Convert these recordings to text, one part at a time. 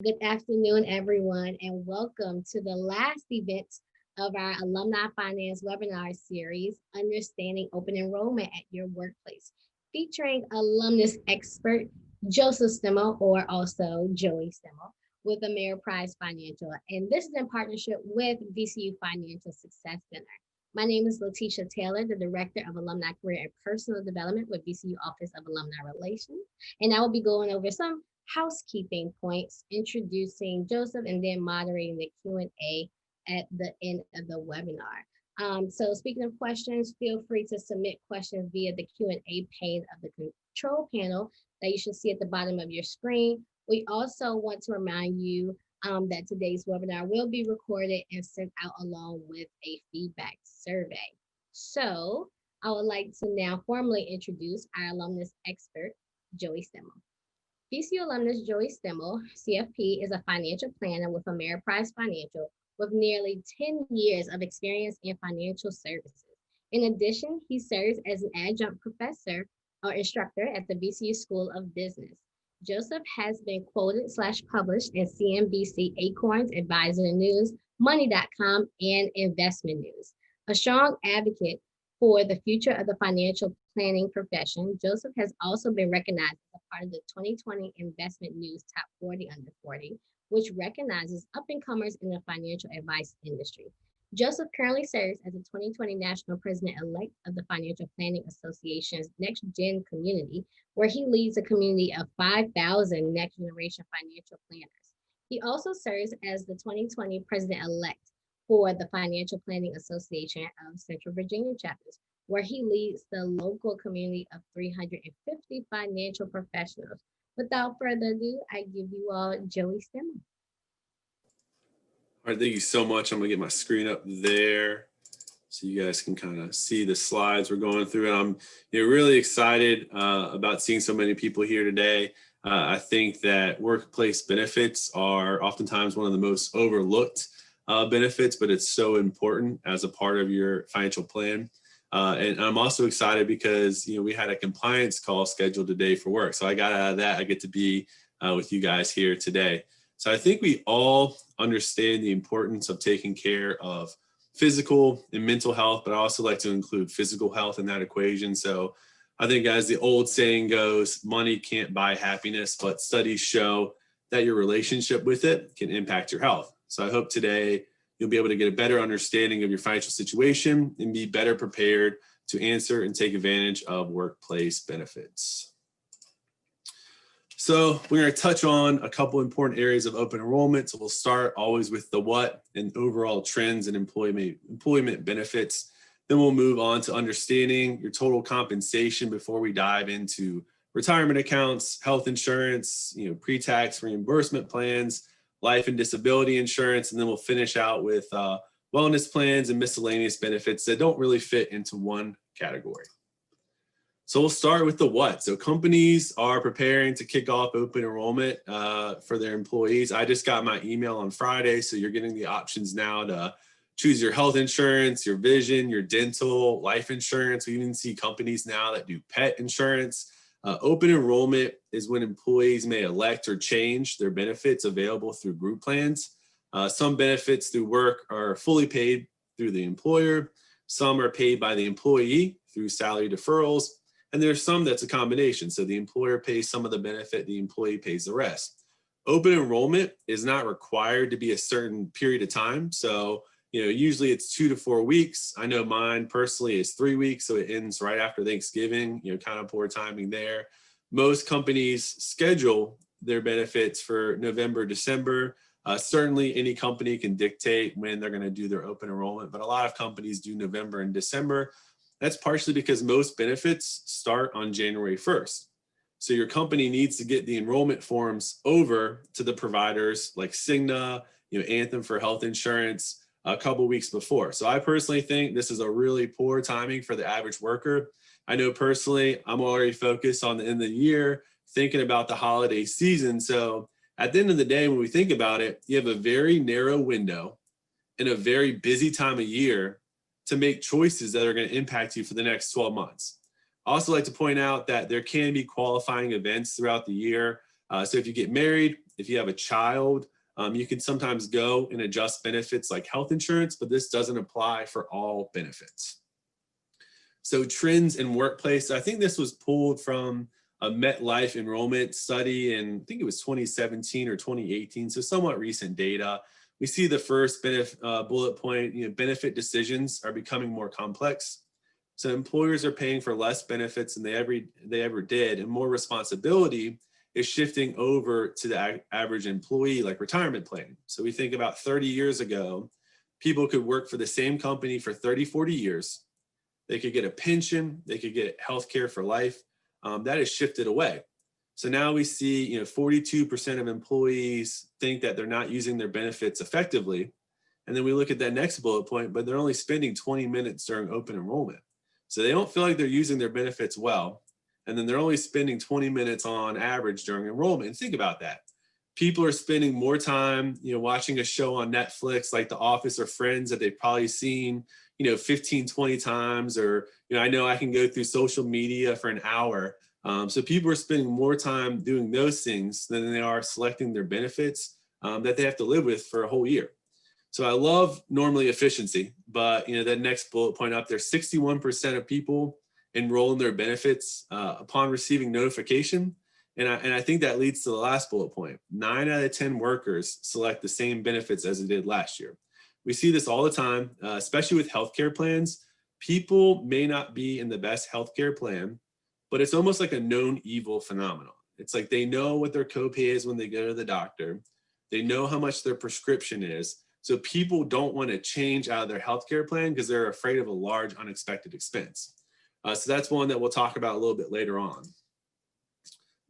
Good afternoon, everyone, and welcome to the last event of our Alumni Finance webinar series, Understanding Open Enrollment at Your Workplace, featuring alumnus expert Joseph Stemmle, or also Joey Stemmle, with Ameriprise Financial. And this is in partnership with VCU Financial Success Center. My name is Letitia Taylor, the Director of Alumni Career and Personal Development with VCU Office of Alumni Relations. And I will be going over some housekeeping points, introducing Joseph, and then moderating the Q&A at the end of the webinar. So speaking of questions, feel free to submit questions via the Q&A pane of the control panel that you should see at the bottom of your screen. We also want to remind you that today's webinar will be recorded and sent out along with a feedback survey. So I would like to now formally introduce our alumnus expert, Joey Stemmle. VCU alumnus Joey Stemmle, CFP, is a financial planner with Ameriprise Financial with nearly 10 years of experience in financial services. In addition, he serves as an adjunct professor or instructor at the VCU School of Business. Joseph has been quoted/published in CNBC, Acorns, Advisor News, Money.com, and Investment News. A strong advocate for the future of the financial planning profession, Joseph has also been recognized as a part of the 2020 Investment News Top 40 Under 40, which recognizes up-and-comers in the financial advice industry. Joseph currently serves as the 2020 National President-elect of the Financial Planning Association's Next Gen community, where he leads a community of 5,000 next-generation financial planners. He also serves as the 2020 President-elect for the Financial Planning Association of Central Virginia chapters, where he leads the local community of 350 financial professionals. Without further ado, I give you all Joey Stemmle. All right, thank you so much. I'm gonna get my screen up there so you guys can kind of see the slides we're going through. And I'm really excited about seeing so many people here today. I think that workplace benefits are oftentimes one of the most overlooked benefits, but it's so important as a part of your financial plan. And I'm also excited because we had a compliance call scheduled today for work. So I got out of that. I get to be with you guys here today. So I think we all understand the importance of taking care of physical and mental health, but I also like to include physical health in that equation. So I think, as the old saying goes, money can't buy happiness, but studies show that your relationship with it can impact your health. So I hope today you'll be able to get a better understanding of your financial situation and be better prepared to answer and take advantage of workplace benefits. So we're going to touch on a couple important areas of open enrollment. So we'll start always with the what and overall trends and employment benefits. Then we'll move on to understanding your total compensation before we dive into retirement accounts, health insurance, pre-tax reimbursement plans, life and disability insurance, and then we'll finish out with wellness plans and miscellaneous benefits that don't really fit into one category. So we'll start with the what. So companies are preparing to kick off open enrollment for their employees. I just got my email on Friday, so you're getting the options now to choose your health insurance, your vision, your dental, life insurance. We even see companies now that do pet insurance. Open enrollment is when employees may elect or change their benefits available through group plans. Some benefits through work are fully paid through the employer. Some are paid by the employee through salary deferrals. And there's some that's a combination. So the employer pays some of the benefit, the employee pays the rest. Open enrollment is not required to be a certain period of time. So, usually it's 2 to 4 weeks. I know mine personally is 3 weeks, so it ends right after Thanksgiving, kind of poor timing there. Most companies schedule their benefits for November, December. Certainly any company can dictate when they're going to do their open enrollment, but a lot of companies do November and December. That's partially because most benefits start on January 1st. So your company needs to get the enrollment forms over to the providers like Cigna, Anthem for health insurance a couple weeks before. So I personally think this is a really poor timing for the average worker. I know personally, I'm already focused on the end of the year, thinking about the holiday season. So at the end of the day, when we think about it, you have a very narrow window in a very busy time of year to make choices that are going to impact you for the next 12 months. I also like to point out that there can be qualifying events throughout the year. So if you get married, If you have a child, you can sometimes go and adjust benefits like health insurance, but this doesn't apply for all benefits. So trends in workplace, I think this was pulled from a MetLife enrollment study in, I think it was 2017 or 2018, so somewhat recent data. We see the first bullet point, benefit decisions are becoming more complex. So employers are paying for less benefits than they ever did, and more responsibility is shifting over to the average employee, like retirement planning. So we think about 30 years ago, people could work for the same company for 30, 40 years. They could get a pension, they could get healthcare for life. That has shifted away. So now we see, 42% of employees think that they're not using their benefits effectively. And then we look at that next bullet point, but they're only spending 20 minutes during open enrollment. So they don't feel like they're using their benefits well. And then they're only spending 20 minutes on average during enrollment. And think about that. People are spending more time, watching a show on Netflix like The Office or Friends that they've probably seen, 15, 20 times, or, I know I can go through social media for an hour. So people are spending more time doing those things than they are selecting their benefits that they have to live with for a whole year. So I love normally efficiency, but that next bullet point up there, 61% of people enroll in their benefits upon receiving notification. And I think that leads to the last bullet point. 9 out of 10 workers select the same benefits as they did last year. We see this all the time, especially with healthcare plans. People may not be in the best healthcare plan, but it's almost like a known evil phenomenon. It's like they know what their copay is when they go to the doctor. They know how much their prescription is. So people don't want to change out of their healthcare plan because they're afraid of a large unexpected expense. So that's one that we'll talk about a little bit later on.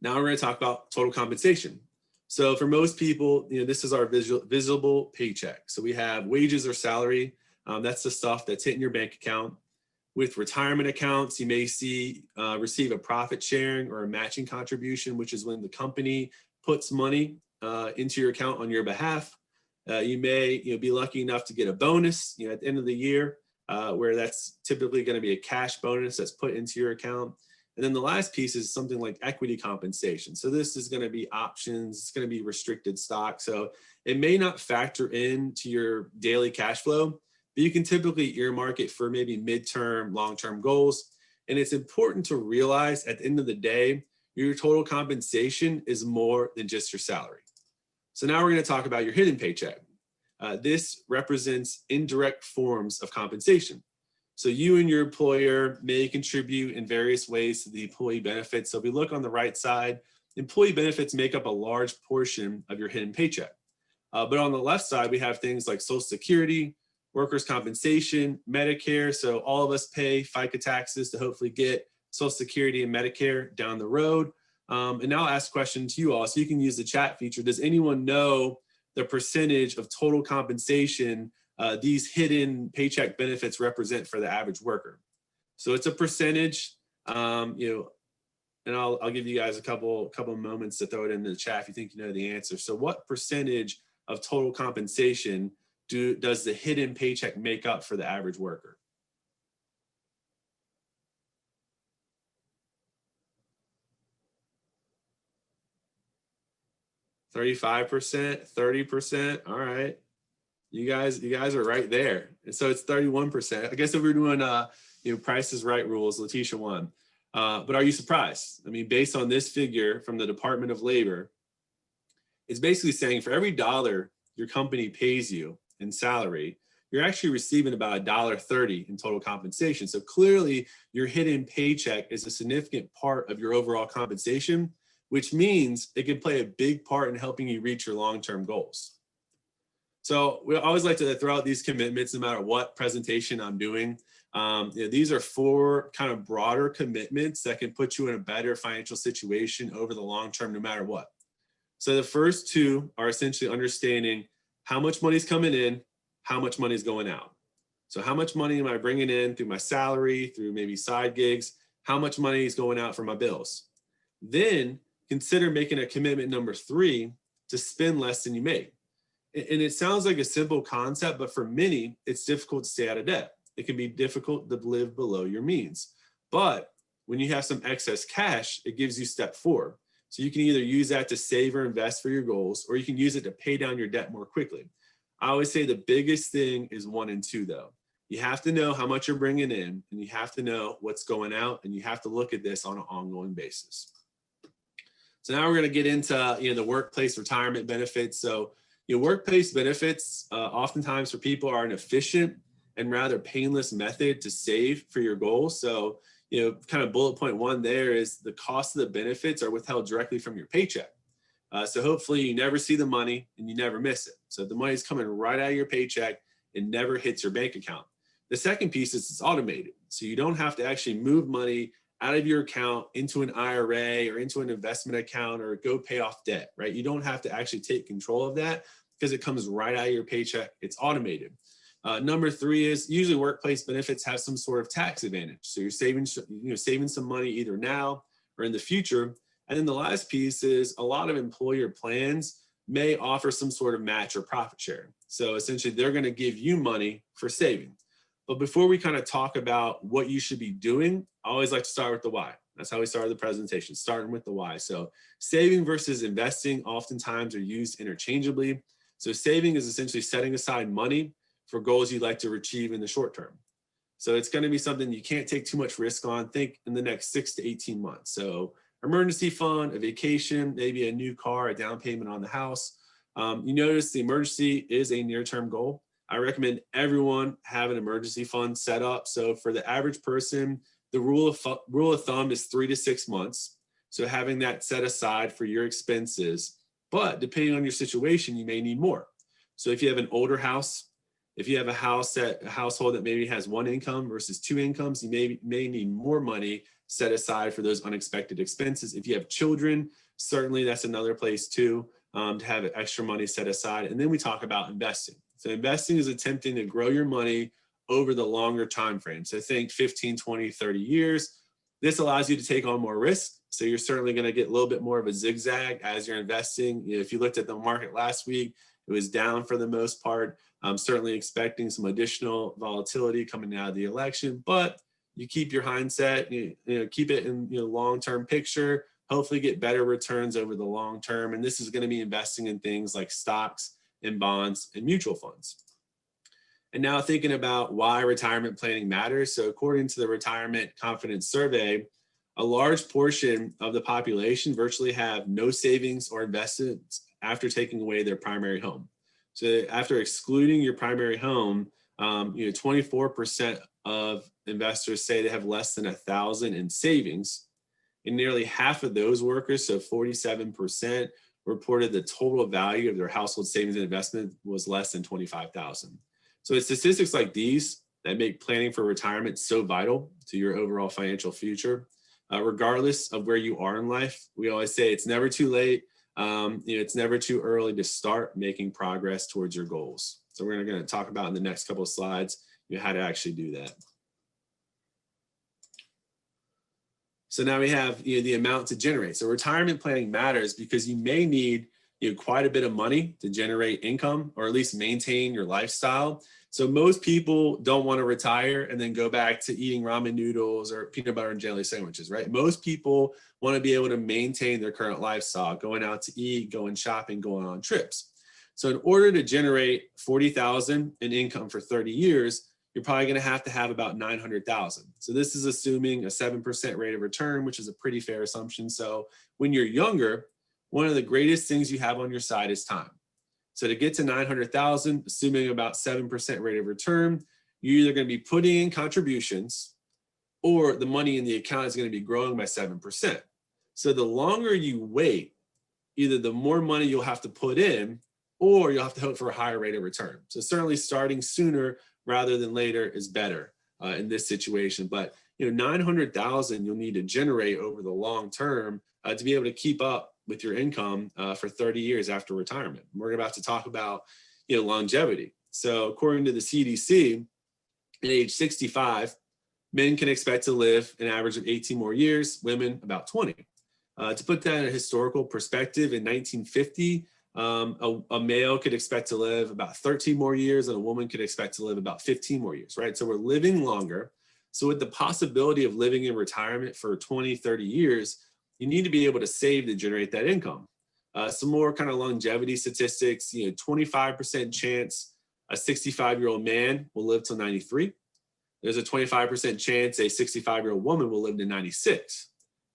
Now we're going to talk about total compensation. So for most people, this is our visible paycheck. So we have wages or salary. That's the stuff that's hitting your bank account. With retirement accounts, you may receive a profit sharing or a matching contribution, which is when the company puts money into your account on your behalf. You may be lucky enough to get a bonus at the end of the year, where that's typically going to be a cash bonus that's put into your account. And then the last piece is something like equity compensation. So this is going to be options, it's going to be restricted stock. So it may not factor into your daily cash flow, but you can typically earmark it for maybe midterm, long-term goals. And it's important to realize at the end of the day, your total compensation is more than just your salary. So now we're going to talk about your hidden paycheck. This represents indirect forms of compensation. So you and your employer may contribute in various ways to the employee benefits. So if we look on the right side, employee benefits make up a large portion of your hidden paycheck. But on the left side, we have things like Social Security, workers' compensation, Medicare. So all of us pay FICA taxes to hopefully get Social Security and Medicare down the road. And now I'll ask a question to you all, so you can use the chat feature. Does anyone know the percentage of total compensation these hidden paycheck benefits represent for the average worker? So it's a percentage, and I'll give you guys a couple moments to throw it into the chat if you think you know the answer. So what percentage of total compensation does the hidden paycheck make up for the average worker? 35%, 30%. All right. You guys are right there. And so it's 31%. I guess if we're doing Price is Right rules, Letitia won. But are you surprised? I mean, based on this figure from the Department of Labor, it's basically saying for every dollar your company pays you in salary, you're actually receiving about $1.30 in total compensation. So clearly your hidden paycheck is a significant part of your overall compensation, which means it can play a big part in helping you reach your long-term goals. So we always like to throw out these commitments no matter what presentation I'm doing. These are 4 kind of broader commitments that can put you in a better financial situation over the long term, no matter what. So the first 2 are essentially understanding how much money is coming in, how much money is going out. So how much money am I bringing in through my salary, through maybe side gigs? How much money is going out for my bills? Then consider making a commitment number 3 to spend less than you make. And it sounds like a simple concept, but for many, it's difficult to stay out of debt. It can be difficult to live below your means. But when you have some excess cash, it gives you step 4, So you can either use that to save or invest for your goals, or you can use it to pay down your debt more quickly. I always say the biggest thing is 1 and 2 though. You have to know how much you're bringing in, and you have to know what's going out, and you have to look at this on an ongoing basis. So now we're going to get into the workplace retirement benefits. So workplace benefits oftentimes for people are an efficient and rather painless method to save for your goals. So kind of bullet point 1 there is the cost of the benefits are withheld directly from your paycheck. So hopefully you never see the money and you never miss it. So the money's coming right out of your paycheck, it never hits your bank account. The second piece is it's automated. So you don't have to actually move money out of your account into an IRA or into an investment account or go pay off debt, right? You don't have to actually take control of that because it comes right out of your paycheck. It's automated. Number 3 is usually workplace benefits have some sort of tax advantage. So you're saving some money either now or in the future. And then the last piece is a lot of employer plans may offer some sort of match or profit share. So essentially they're going to give you money for saving. But before we kind of talk about what you should be doing, I always like to start with the why. That's how we started the presentation, starting with the why. So saving versus investing oftentimes are used interchangeably. So saving is essentially setting aside money for goals you'd like to achieve in the short term. So it's going to be something you can't take too much risk on. Think in the next 6 to 18 months. So emergency fund, a vacation, maybe a new car, a down payment on the house. You notice the emergency is a near-term goal. I recommend everyone have an emergency fund set up. So for the average person, the rule of thumb is 3 to 6 months. So having that set aside for your expenses, but depending on your situation, you may need more. So if you have an older house, if you have a household that maybe has 1 income versus 2 incomes, you may need more money set aside for those unexpected expenses. If you have children, certainly that's another place too, to have extra money set aside. And then we talk about investing. So investing is attempting to grow your money over the longer time frame. So think 15, 20, 30 years. This allows you to take on more risk. So you're certainly going to get a little bit more of a zigzag as you're investing. If you looked at the market last week, it was down for the most part. I'm certainly expecting some additional volatility coming out of the election, but you keep your mindset, keep it in long-term picture, hopefully get better returns over the long term. And this is going to be investing in things like stocks and bonds and mutual funds. And now thinking about why retirement planning matters. So according to the Retirement Confidence Survey, a large portion of the population virtually have no savings or investments after taking away their primary home. So after excluding your primary home, 24% of investors say they have less than $1,000 in savings. And nearly half of those workers, so 47%, reported the total value of their household savings and investment was less than $25,000. So it's statistics like these that make planning for retirement so vital to your overall financial future. Regardless of where you are in life, we always say it's never too late. It's never too early to start making progress towards your goals. So we're going to talk about in the next couple of slides how to actually do that. So now we have the amount to generate. So retirement planning matters because you may need quite a bit of money to generate income or at least maintain your lifestyle. So most people don't want to retire and then go back to eating ramen noodles or peanut butter and jelly sandwiches, right? Most people want to be able to maintain their current lifestyle, going out to eat, going shopping, going on trips. So in order to generate $40,000 in income for 30 years, you're probably going to have about $900,000. So this is assuming a 7% rate of return, which is a pretty fair assumption. So when you're younger, one of the greatest things you have on your side is time. So to get to 900,000, assuming about 7% rate of return, you're either going to be putting in contributions or the money in the account is going to be growing by 7%. So the longer you wait, either the more money you'll have to put in or you'll have to hope for a higher rate of return. So certainly starting sooner rather than later is better in this situation. But 900,000 you'll need to generate over the long term to be able to keep up with your income for 30 years after retirement. We're about to talk about longevity. So according to the CDC, at age 65, men can expect to live an average of 18 more years, women about 20. To put that in a historical perspective, in 1950, a male could expect to live about 13 more years and a woman could expect to live about 15 more years, right? So we're living longer. So with the possibility of living in retirement for 20, 30 years, you need to be able to save to generate that income. Some more kind of longevity statistics, 25% chance a 65-year-old man will live till 93. There's a 25% chance a 65-year-old woman will live to 96.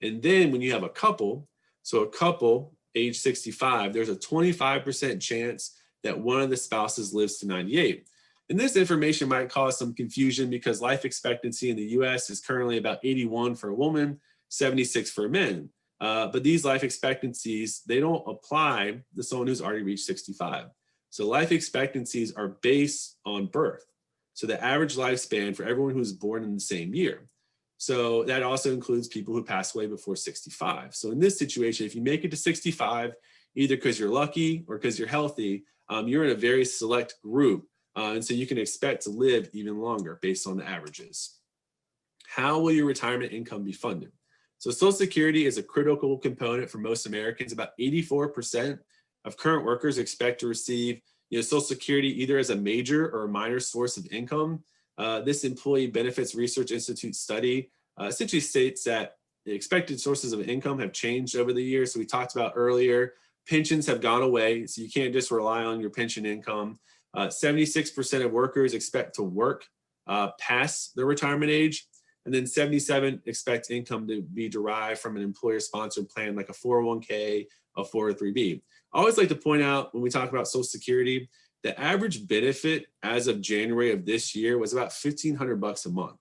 And then when you have a couple, so a couple age 65, there's a 25% chance that one of the spouses lives to 98. And this information might cause some confusion because life expectancy in the US is currently about 81 for a woman, 76 for men. But these life expectancies, they don't apply to someone who's already reached 65. So life expectancies are based on birth. So the average lifespan for everyone who's born in the same year. So that also includes people who pass away before 65. So in this situation, if you make it to 65, either because you're lucky or because you're healthy, you're in a very select group. And so you can expect to live even longer based on the averages. How will your retirement income be funded? So Social Security is a critical component for most Americans. About 84% of current workers expect to receive Social Security either as a major or a minor source of income. This Employee Benefits Research Institute study essentially states that the expected sources of income have changed over the years. So we talked about earlier, pensions have gone away, so you can't just rely on your pension income. 76% of workers expect to work past their retirement age. And then 77 expect income to be derived from an employer-sponsored plan like a 401k, a 403b. I always like to point out when we talk about Social Security, the average benefit as of January of this year was about $1,500 a month.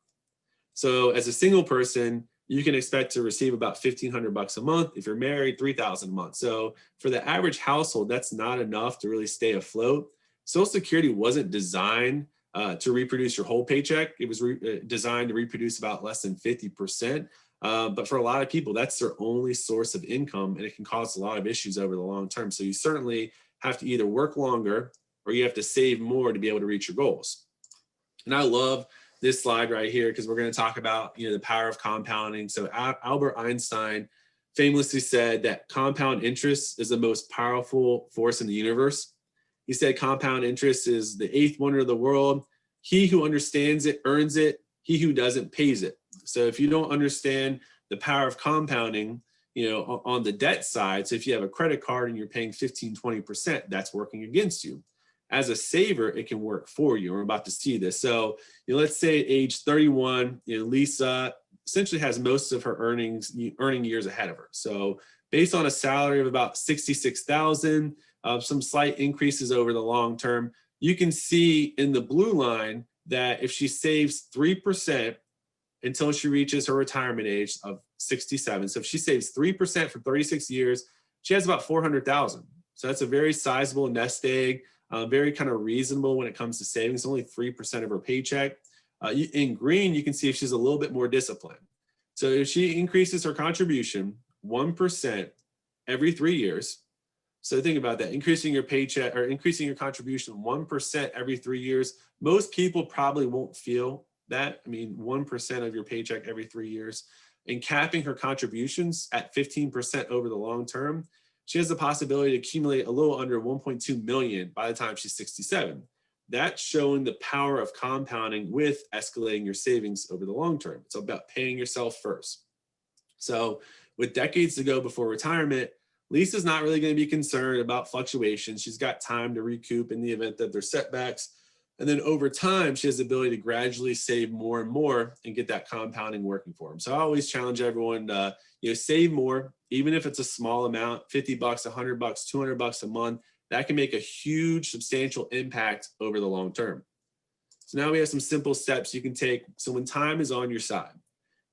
So as a single person, you can expect to receive about $1,500 a month. If you're married, $3,000 a month. So for the average household, that's not enough to really stay afloat. Social Security wasn't designed to reproduce your whole paycheck. It was designed to reproduce about less than 50%. But for a lot of people, that's their only source of income, and it can cause a lot of issues over the long term. So you certainly have to either work longer or you have to save more to be able to reach your goals. And I love this slide right here because we're going to talk about the power of compounding. So Albert Einstein famously said that compound interest is the most powerful force in the universe. He said compound interest is the eighth wonder of the world. He who understands it earns it. He who doesn't pays it. So if you don't understand the power of compounding, on the debt side, so if you have a credit card and you're paying 15, 20%, that's working against you. As a saver, it can work for you. We're about to see this. So let's say at age 31, Lisa essentially has most of her earning years ahead of her. So based on a salary of about $66,000, some slight increases over the long term, you can see in the blue line that if she saves 3% until she reaches her retirement age of 67, so if she saves 3% for 36 years, she has about $400,000. So that's a very sizable nest egg, very kind of reasonable when it comes to savings, only 3% of her paycheck. In green, you can see if she's a little bit more disciplined. So if she increases her contribution 1% every 3 years, so think about that, increasing your paycheck or increasing your contribution 1% every 3 years. Most people probably won't feel that. I mean, 1% of your paycheck every 3 years, and capping her contributions at 15% over the long term, she has the possibility to accumulate a little under 1.2 million by the time she's 67. That's showing the power of compounding with escalating your savings over the long term. It's about paying yourself first. So with decades to go before retirement, Lisa's not really going to be concerned about fluctuations. She's got time to recoup in the event that there's setbacks. And then over time, she has the ability to gradually save more and more and get that compounding working for them. So I always challenge everyone to save more, even if it's a small amount, $50, $100, $200 a month. That can make a huge, substantial impact over the long term. So now we have some simple steps you can take. So when time is on your side,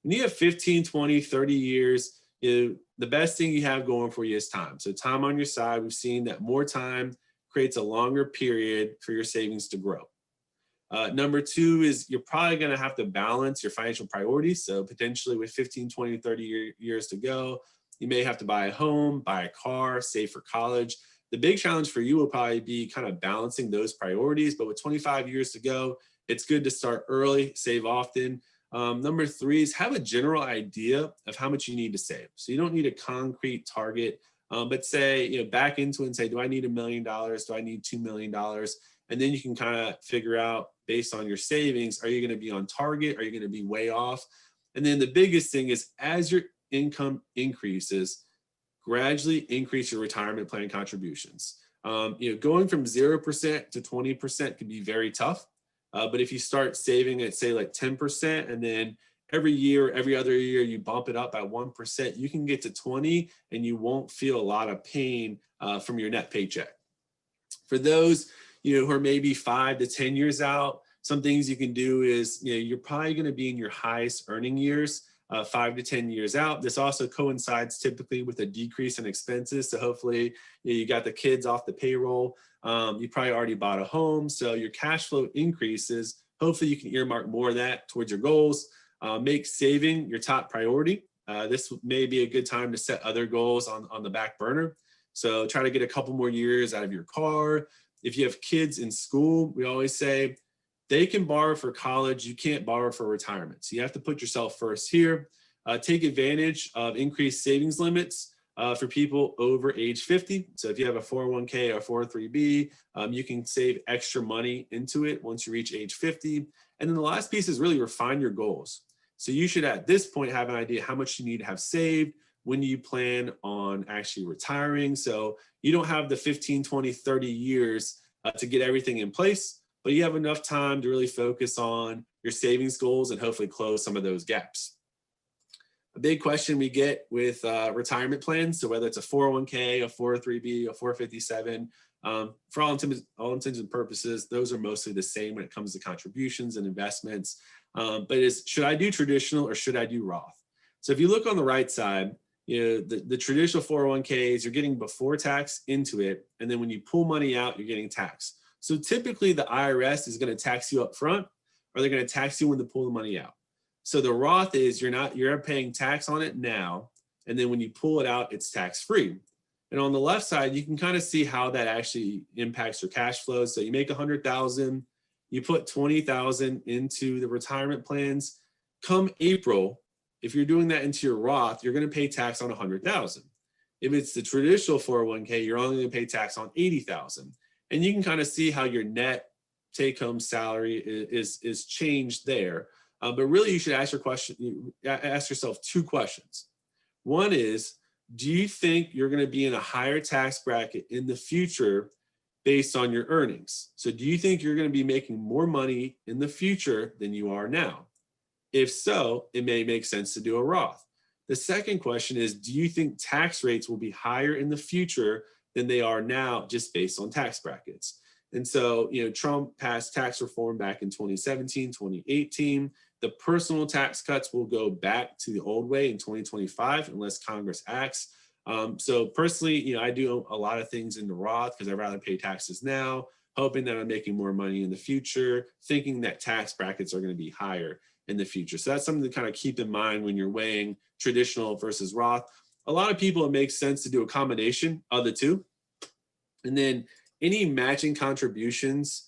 when you have 15, 20, 30 years, the best thing you have going for you is time. So time on your side, we've seen that more time creates a longer period for your savings to grow. Number two is you're probably going to have to balance your financial priorities. So potentially with 15, 20, 30 years to go, you may have to buy a home, buy a car, save for college. The big challenge for you will probably be kind of balancing those priorities. But with 25 years to go, it's good to start early, save often. Number three is have a general idea of how much you need to save. So you don't need a concrete target, but say, back into it and say, do I need $1 million? Do I need $2 million? And then you can kind of figure out based on your savings, are you going to be on target? Are you going to be way off? And then the biggest thing is as you're income increases, gradually increase your retirement plan contributions. Going from 0% to 20% can be very tough. But if you start saving at, say, like 10%, and then every year, every other year, you bump it up by 1%, you can get to 20, and you won't feel a lot of pain from your net paycheck. For those, who are maybe 5 to 10 years out, some things you can do is, you're probably going to be in your highest earning years, 5 to 10 years out. This also coincides typically with a decrease in expenses. So hopefully you got the kids off the payroll. You probably already bought a home. So your cash flow increases. Hopefully you can earmark more of that towards your goals. Make saving your top priority. This may be a good time to set other goals on the back burner. So try to get a couple more years out of your car. If you have kids in school, we always say they can borrow for college. You can't borrow for retirement. So you have to put yourself first here. Take advantage of increased savings limits for people over age 50. So if you have a 401k or 403b, you can save extra money into it once you reach age 50. And then the last piece is really refine your goals. So you should at this point have an idea how much you need to have saved, when you plan on actually retiring. So you don't have the 15, 20, 30 years to get everything in place, but you have enough time to really focus on your savings goals and hopefully close some of those gaps. A big question we get with retirement plans, so whether it's a 401k, a 403b, a 457, for all intents and purposes, those are mostly the same when it comes to contributions and investments. But should I do traditional or should I do Roth? So if you look on the right side, the traditional 401ks, you're getting before tax into it. And then when you pull money out, you're getting taxed. So typically the IRS is going to tax you up front, or they're going to tax you when they pull the money out. So the Roth is you're paying tax on it now. And then when you pull it out, it's tax free. And on the left side, you can kind of see how that actually impacts your cash flow. So you make $100,000, you put $20,000 into the retirement plans. Come April, if you're doing that into your Roth, you're going to pay tax on $100,000. If it's the traditional 401k, you're only going to pay tax on $80,000. And you can kind of see how your net take-home salary is changed there. But really, you should ask yourself two questions. One is, do you think you're going to be in a higher tax bracket in the future based on your earnings? So do you think you're going to be making more money in the future than you are now? If so, it may make sense to do a Roth. The second question is, do you think tax rates will be higher in the future than they are now just based on tax brackets? And so, Trump passed tax reform back in 2017, 2018. The personal tax cuts will go back to the old way in 2025 unless Congress acts. So personally, I do a lot of things in the Roth because I'd rather pay taxes now, hoping that I'm making more money in the future, thinking that tax brackets are going to be higher in the future. So that's something to kind of keep in mind when you're weighing traditional versus Roth. A lot of people, it makes sense to do a combination of the two. And then any matching contributions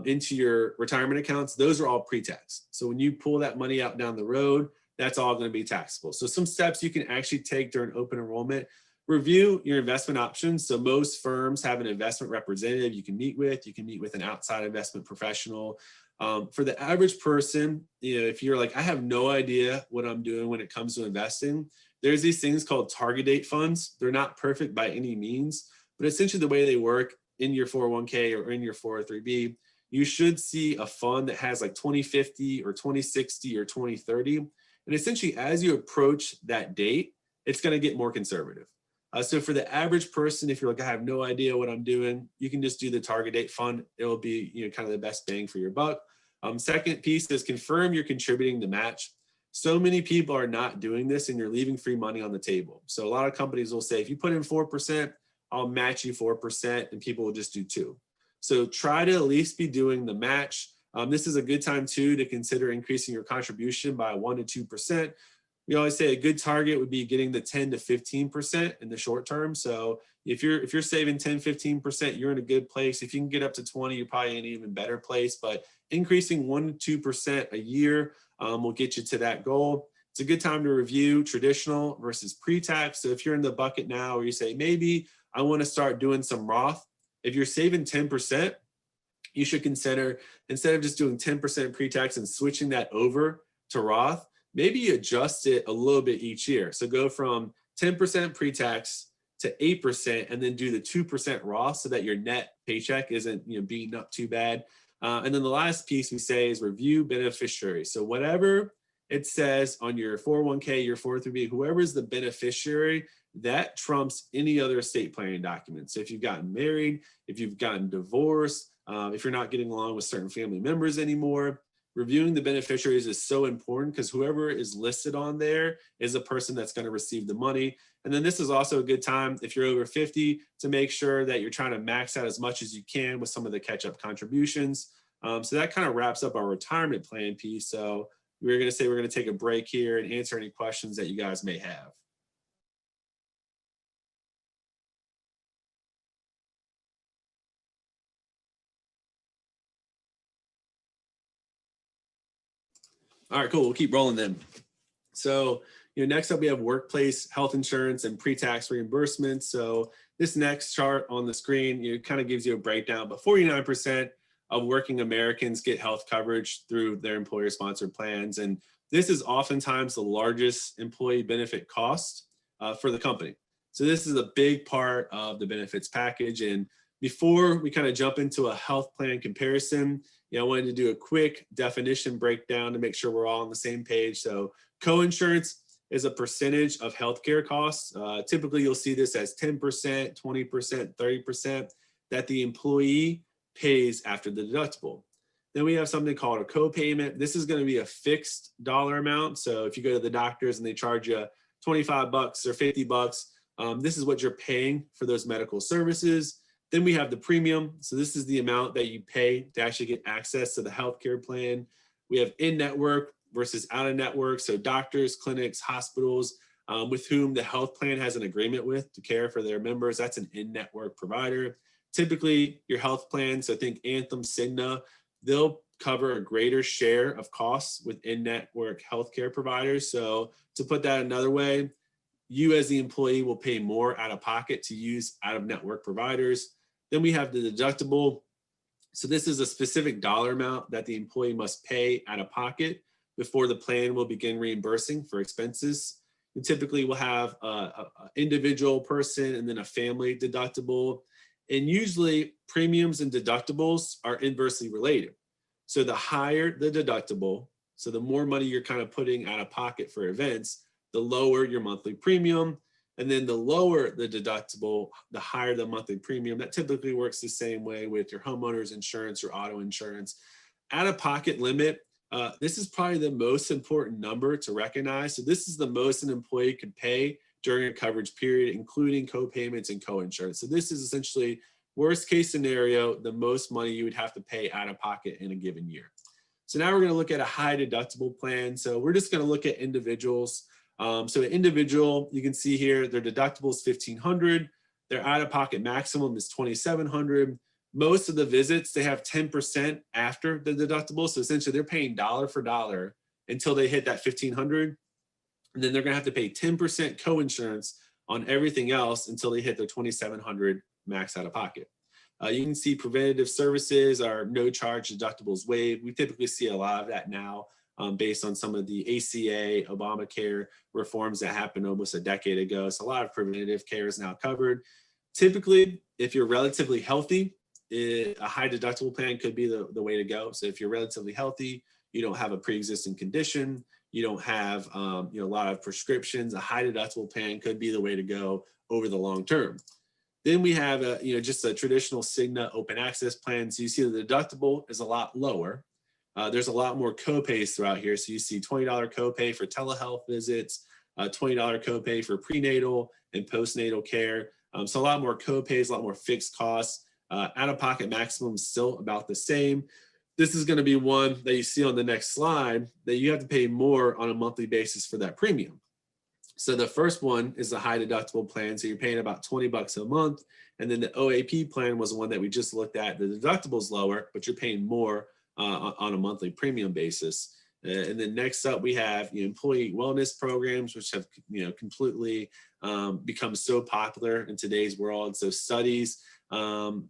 into your retirement accounts, those are all pre-tax. So when you pull that money out down the road, that's all going to be taxable. So some steps you can actually take during open enrollment: review your investment options. So most firms have an investment representative you can meet with. You can meet with an outside investment professional. For the average person, if you're like, I have no idea what I'm doing when it comes to investing, there's these things called target date funds. They're not perfect by any means, but essentially the way they work in your 401k or in your 403b, you should see a fund that has like 2050 or 2060 or 2030. And essentially, as you approach that date, it's going to get more conservative. So for the average person, if you're like, I have no idea what I'm doing, you can just do the target date fund. It will be kind of the best bang for your buck. Second piece is confirm you're contributing to match. So many people are not doing this and you're leaving free money on the table. So a lot of companies will say, if you put in 4%, I'll match you 4%, and people will just do 2%. So try to at least be doing the match. This is a good time too to consider increasing your contribution by 1% to 2%. We always say a good target would be getting the 10 to 15% in the short term. So if you're saving 10, 15%, you're in a good place. If you can get up to 20, you're probably in an even better place. But increasing 1% to 2% a year will get you to that goal. It's a good time to review traditional versus pre-tax. So if you're in the bucket now where you say, maybe I want to start doing some Roth, if you're saving 10%, you should consider, instead of just doing 10% pre-tax and switching that over to Roth, maybe you adjust it a little bit each year. So go from 10% pre-tax to 8%, and then do the 2% Roth so that your net paycheck isn't beaten up too bad. And then the last piece we say is review beneficiary. So whatever it says on your 401k, your 403b, whoever is the beneficiary, that trumps any other estate planning document. So if you've gotten married, if you've gotten divorced, if you're not getting along with certain family members anymore, reviewing the beneficiaries is so important because whoever is listed on there is the person that's going to receive the money. And then this is also a good time if you're over 50 to make sure that you're trying to max out as much as you can with some of the catch-up contributions. So that kind of wraps up our retirement plan piece. So we're going to take a break here and answer any questions that you guys may have. All right, cool. We'll keep rolling then. So, next up we have workplace health insurance and pre-tax reimbursement. So this next chart on the screen, kind of gives you a breakdown, but 49% of working Americans get health coverage through their employer-sponsored plans. And this is oftentimes the largest employee benefit cost for the company. So this is a big part of the benefits package. And before we kind of jump into a health plan comparison, I wanted to do a quick definition breakdown to make sure we're all on the same page. So coinsurance is a percentage of healthcare costs. Typically, you'll see this as 10%, 20%, 30% that the employee pays after the deductible. Then we have something called a copayment. This is going to be a fixed dollar amount. So if you go to the doctors and they charge you $25 or $50, this is what you're paying for those medical services. Then we have the premium. So this is the amount that you pay to actually get access to the healthcare plan. We have in-network versus out-of-network. So doctors, clinics, hospitals with whom the health plan has an agreement with to care for their members. That's an in-network provider. Typically, your health plan, so think Anthem, Cigna, they'll cover a greater share of costs with in-network healthcare providers. So to put that another way, you as the employee will pay more out of pocket to use out-of-network providers. Then we have the deductible. So this is a specific dollar amount that the employee must pay out of pocket before the plan will begin reimbursing for expenses. And typically we'll have an individual person and then a family deductible. And usually premiums and deductibles are inversely related. So the higher the deductible, so the more money you're kind of putting out of pocket for events, the lower your monthly premium. And then the lower the deductible, the higher the monthly premium. That typically works the same way with your homeowner's insurance or auto insurance. Out-of-pocket limit, this is probably the most important number to recognize. So this is the most an employee could pay during a coverage period, including co-payments and co-insurance. So this is essentially worst case scenario, the most money you would have to pay out of pocket in a given year. So now we're going to look at a high deductible plan. So we're just going to look at individuals. So an individual, you can see here, their deductible is $1,500. Their out-of-pocket maximum is $2,700. Most of the visits, they have 10% after the deductible. So essentially they're paying dollar for dollar until they hit that $1,500. And then they're going to have to pay 10% co-insurance on everything else until they hit their $2,700 max out-of-pocket. You can see preventative services are no charge deductibles waived. We typically see a lot of that now. Based on some of the ACA, Obamacare reforms that happened almost a decade ago. So a lot of preventative care is now covered. Typically, if you're relatively healthy, a high deductible plan could be the way to go. So if you're relatively healthy, you don't have a pre-existing condition, you don't have a lot of prescriptions, a high deductible plan could be the way to go over the long term. Then we have just a traditional Cigna open access plan. So you see the deductible is a lot lower. There's a lot more copays throughout here. So you see $20 copay for telehealth visits, $20 copay for prenatal and postnatal care. So a lot more copays, a lot more fixed costs. Out-of-pocket maximum is still about the same. This is going to be one that you see on the next slide that you have to pay more on a monthly basis for that premium. So the first one is the high deductible plan. So you're paying about $20 a month. And then the OAP plan was the one that we just looked at. The deductible is lower, but you're paying more on a monthly premium basis. And then next up, we have employee wellness programs, which have completely become so popular in today's world. So studies,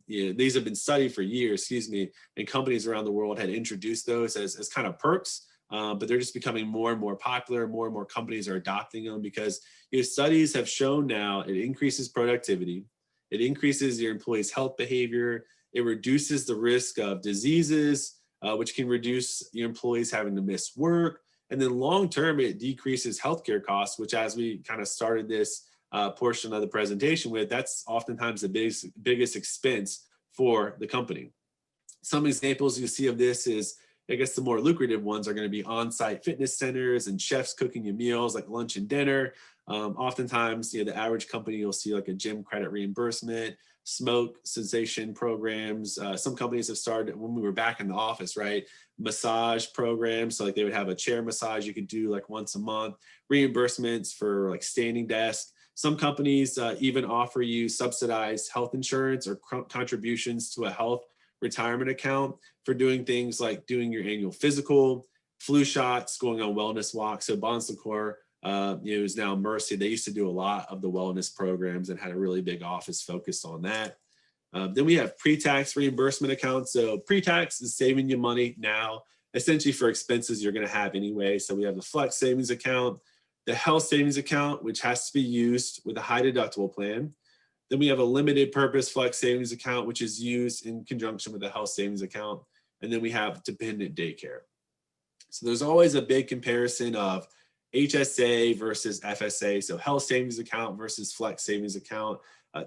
these have been studied for years, and companies around the world had introduced those as kind of perks but they're just becoming more and more popular. More and more companies are adopting them because studies have shown now it increases productivity, it increases your employees' health behavior, it reduces the risk of diseases, which can reduce your employees having to miss work. And then long term, it decreases healthcare costs, which, as we kind of started this portion of the presentation with, that's oftentimes the biggest expense for the company. Some examples you see of this is, I guess the more lucrative ones are going to be on-site fitness centers and chefs cooking you meals like lunch and dinner. Oftentimes, the average company, you'll see like a gym credit reimbursement, smoke cessation programs. Some companies have started, when we were back in the office, right, massage programs. So like they would have a chair massage you could do like once a month, reimbursements for like standing desk. Some companies even offer you subsidized health insurance or contributions to a health retirement account for doing things like doing your annual physical, flu shots, going on wellness walks. So Bon Secours, is now Mercy. They used to do a lot of the wellness programs and had a really big office focused on that. Then we have pre-tax reimbursement accounts. So pre-tax is saving you money now, essentially for expenses you're going to have anyway. So we have the flex savings account, the health savings account, which has to be used with a high deductible plan. Then we have a limited purpose flex savings account, which is used in conjunction with the health savings account. And then we have dependent daycare. So there's always a big comparison of HSA versus FSA. So health savings account versus flex savings account.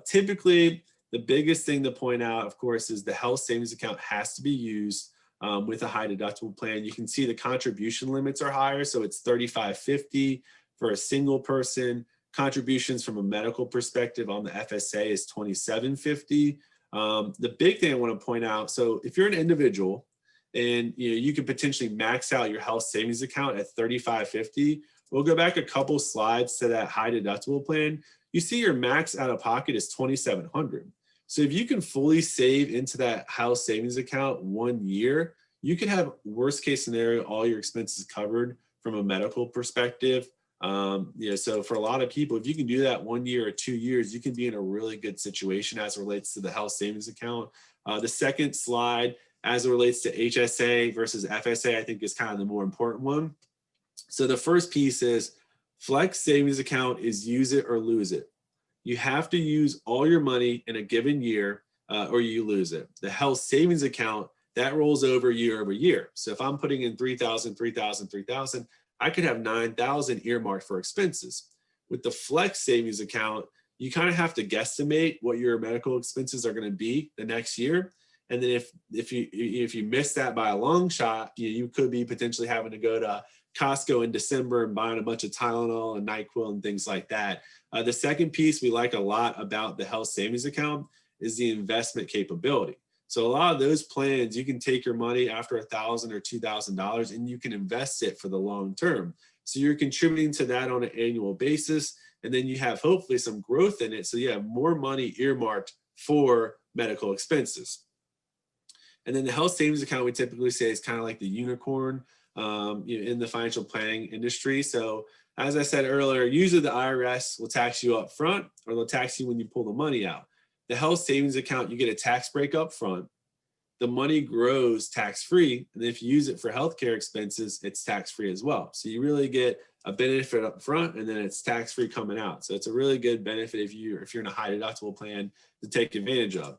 Typically, the biggest thing to point out, of course, is the health savings account has to be used with a high deductible plan. You can see the contribution limits are higher. So it's $35.50 for a single person. Contributions from a medical perspective on the FSA is $27.50. The big thing I want to point out, so if you're an individual and you can potentially max out your health savings account at $35.50, we'll go back a couple slides to that high deductible plan. You see your max out of pocket is $2,700. So if you can fully save into that health savings account 1 year, you could have worst case scenario, all your expenses covered from a medical perspective. So for a lot of people, if you can do that 1 year or 2 years, you can be in a really good situation as it relates to the health savings account. The second slide, as it relates to HSA versus FSA, I think is kind of the more important one. So the first piece is flex savings account is use it or lose it. You have to use all your money in a given year or you lose it. The health savings account, that rolls over year. So if I'm putting in 3,000, 3,000, 3,000, I could have 9,000 earmarked for expenses. With the flex savings account, you kind of have to guesstimate what your medical expenses are going to be the next year. And then if you miss that by a long shot, you could be potentially having to go to Costco in December and buying a bunch of Tylenol and NyQuil and things like that. The second piece we like a lot about the health savings account is the investment capability. So a lot of those plans, you can take your money after $1,000 or $2,000 and you can invest it for the long term. So you're contributing to that on an annual basis. And then you have hopefully some growth in it. So you have more money earmarked for medical expenses. And then the health savings account, we typically say is kind of like the unicorn in the financial planning industry. So as I said earlier, usually the IRS will tax you up front or they'll tax you when you pull the money out. The health savings account, you get a tax break up front. The money grows tax-free. And if you use it for healthcare expenses, it's tax-free as well. So you really get a benefit up front and then it's tax-free coming out. So it's a really good benefit if you're in a high deductible plan to take advantage of.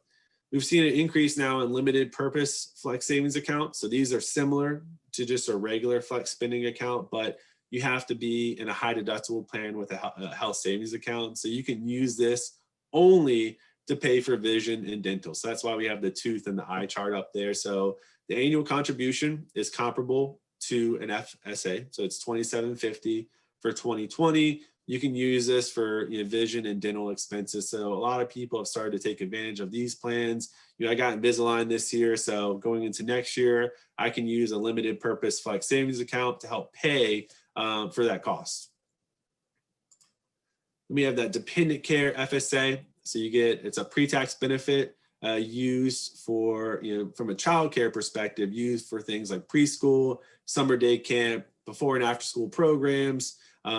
We've seen an increase now in limited purpose flex savings accounts. So these are similar to just a regular flex spending account, but you have to be in a high deductible plan with a health savings account. So you can use this only to pay for vision and dental. So that's why we have the tooth and the eye chart up there. So the annual contribution is comparable to an FSA. So it's $27.50 for 2020. You can use this for vision and dental expenses. So a lot of people have started to take advantage of these plans. I got Invisalign this year. So going into next year, I can use a limited purpose flex savings account to help pay for that cost. We have that dependent care FSA. So it's a pre-tax benefit used for, from a child care perspective, used for things like preschool, summer day camp, before and after school programs.